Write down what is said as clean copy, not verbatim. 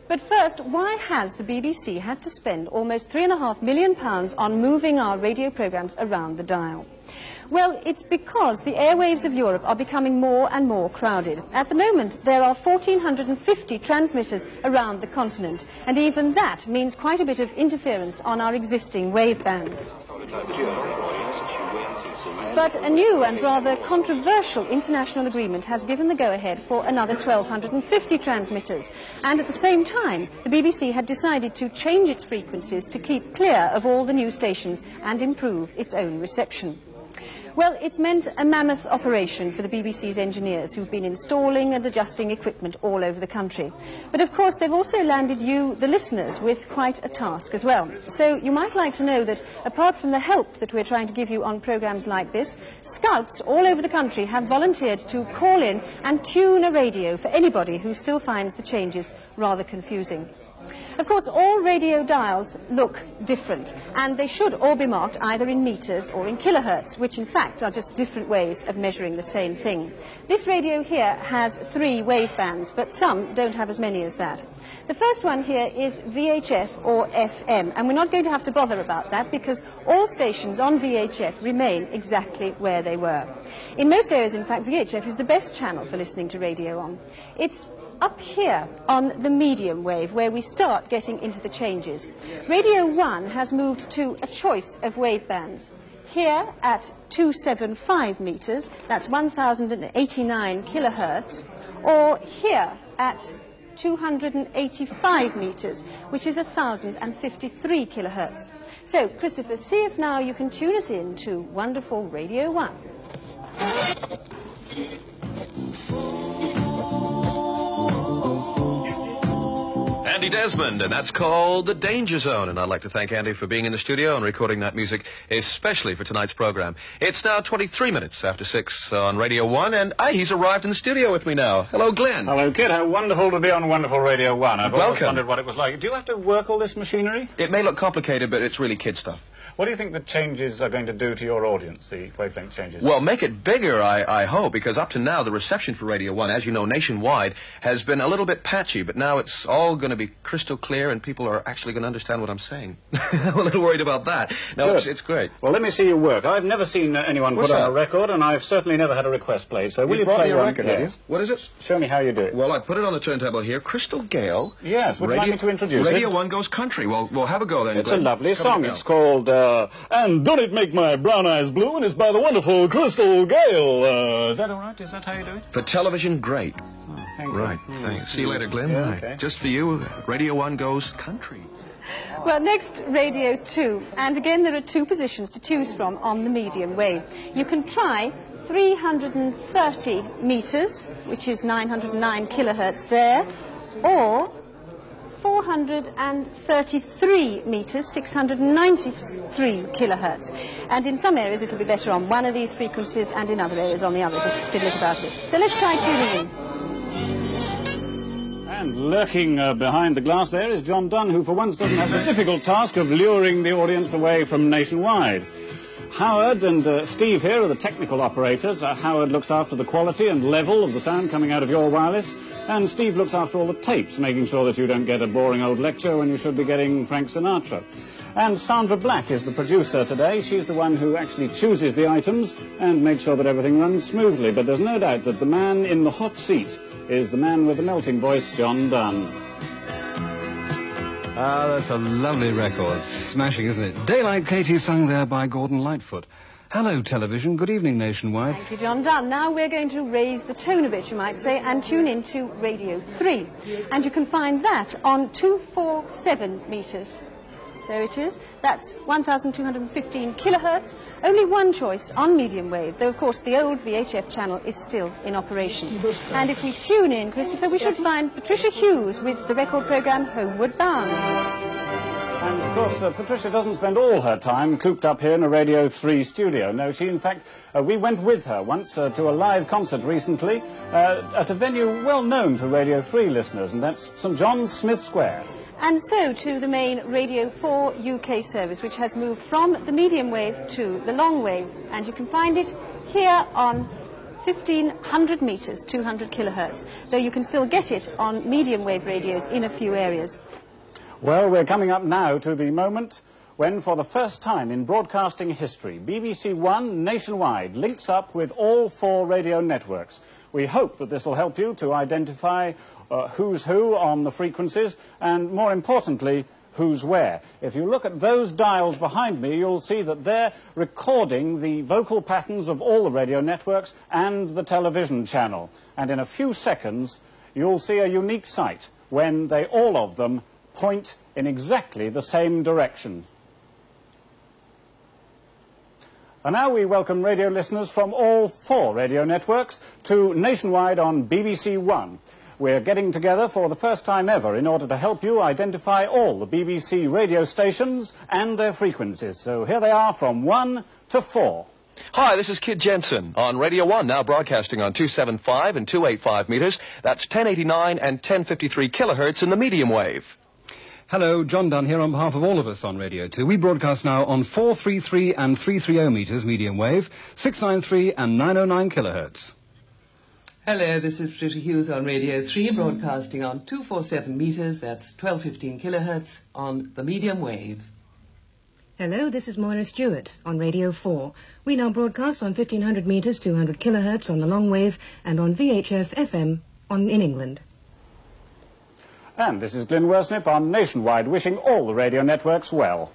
But first, why has the BBC had to spend almost £3.5 million on moving our radio programmes around the dial? Well, it's because the airwaves of Europe are becoming more and more crowded. At the moment, there are 1,450 transmitters around the continent, and even that means quite a bit of interference on our existing wave bands. But a new and rather controversial international agreement has given the go-ahead for another 1,250 transmitters. And at the same time, the BBC had decided to change its frequencies to keep clear of all the new stations and improve its own reception. Well, it's meant a mammoth operation for the BBC's engineers who've been installing and adjusting equipment all over the country. But of course, they've also landed you, the listeners, with quite a task as well. So you might like to know that apart from the help that we're trying to give you on programmes like this, scouts all over the country have volunteered to call in and tune a radio for anybody who still finds the changes rather confusing. Of course, all radio dials look different, and they should all be marked either in metres or in kilohertz, which in fact are just different ways of measuring the same thing. This radio here has 3 wave bands, but some don't have as many as that. The first one here is VHF or FM, and we're not going to have to bother about that because all stations on VHF remain exactly where they were. In most areas, in fact, VHF is the best channel for listening to radio on. It's up here on the medium wave where we start getting into the changes. Radio 1 has moved to a choice of wave bands. Here at 275 metres, that's 1,089 kilohertz, or here at 285 metres, which is 1,053 kilohertz. So, Christopher, see if now you can tune us in to wonderful Radio 1. Andy Desmond, and that's called The Danger Zone. And I'd like to thank Andy for being in the studio and recording that music, especially for tonight's program. It's now 23 minutes after 6 on Radio 1, and he's arrived in the studio with me now. Hello, Glenn. Hello, Kid. How wonderful to be on wonderful Radio 1. I've always Welcome. wondered what it was like. Do you have to work all this machinery? It may look complicated, but it's really kid stuff. What do you think the changes are going to do to your audience, the wavelength changes? Well, make it bigger, I hope, because up to now the reception for Radio 1, as you know, nationwide, has been a little bit patchy, but now it's all going to be crystal clear and people are actually going to understand what I'm saying. I'm a little worried about that. No, it's great. Well, let me see your work. I've never seen anyone put on a record, and I've certainly never had a request played, so will you play a one? record, have you? What is it? Show me how you do it. Well, I put it on the turntable here. Crystal Gale. Yes, would you like me to introduce Radio it? 1 Goes Country. Well, we'll have a go then. It's a lovely song. It's called, And Don't It Make My Brown Eyes Blue, and it's by the wonderful Crystal Gale. Is that all right? Is that how you do it? For television, great. Oh, thank you. Right, thanks. See you later, Glenn. Yeah, Right. okay. Just for you, Radio 1 Goes Country. Well, next, Radio 2. And again, there are 2 positions to choose from on the medium wave. You can try 330 metres, which is 909 kilohertz there, or 433 metres, 693 kilohertz. And in some areas it'll be better on one of these frequencies and in other areas on the other. Just fiddle it about a bit. So let's try tuning in. And lurking behind the glass there is John Dunn, who for once doesn't have the difficult task of luring the audience away from Nationwide. Howard and Steve here are the technical operators. Howard looks after the quality and level of the sound coming out of your wireless, and Steve looks after all the tapes, making sure that you don't get a boring old lecture when you should be getting Frank Sinatra. And Sandra Black is the producer today. She's the one who actually chooses the items and makes sure that everything runs smoothly. But there's no doubt that the man in the hot seat is the man with the melting voice, John Dunn. Ah, that's a lovely record. Smashing, isn't it? Daylight Katie, sung there by Gordon Lightfoot. Hello, television. Good evening, Nationwide. Thank you, John Dunn. Now we're going to raise the tone a bit, you might say, and tune in to Radio 3. And you can find that on 247 metres. There it is. That's 1,215 kilohertz. Only one choice on medium wave, though, of course, the old VHF channel is still in operation. And if we tune in, Christopher, we should find Patricia Hughes with the record programme Homeward Bound. And, of course, Patricia doesn't spend all her time cooped up here in a Radio 3 studio. No, she, in fact, we went with her once to a live concert recently at a venue well known to Radio 3 listeners, and that's St John's Smith Square. And so to the main Radio 4 UK service, which has moved from the medium wave to the long wave. And you can find it here on 1,500 metres, 200 kilohertz, though you can still get it on medium wave radios in a few areas. Well, we're coming up now to the moment when, for the first time in broadcasting history, BBC One nationwide links up with all 4 radio networks. We hope that this will help you to identify who's who on the frequencies and, more importantly, who's where. If you look at those dials behind me, you'll see that they're recording the vocal patterns of all the radio networks and the television channel. And in a few seconds, you'll see a unique sight when they, all of them, point in exactly the same direction. And now we welcome radio listeners from all 4 radio networks to Nationwide on BBC One. We're getting together for the first time ever in order to help you identify all the BBC radio stations and their frequencies. So here they are from 1 to 4. Hi, this is Kid Jensen on Radio 1, now broadcasting on 275 and 285 meters. That's 1089 and 1053 kilohertz in the medium wave. Hello, John Dunn here on behalf of all of us on Radio 2. We broadcast now on 433 and 330 meters medium wave, 693 and 909 kilohertz. Hello, this is Patricia Hughes on Radio 3, broadcasting on 247 meters, that's 1215 kilohertz on the medium wave. Hello, this is Moira Stewart on Radio 4. We now broadcast on 1500 meters, 200 kilohertz on the long wave and on VHF FM in England. And this is Glyn Worsnip on Nationwide, wishing all the radio networks well.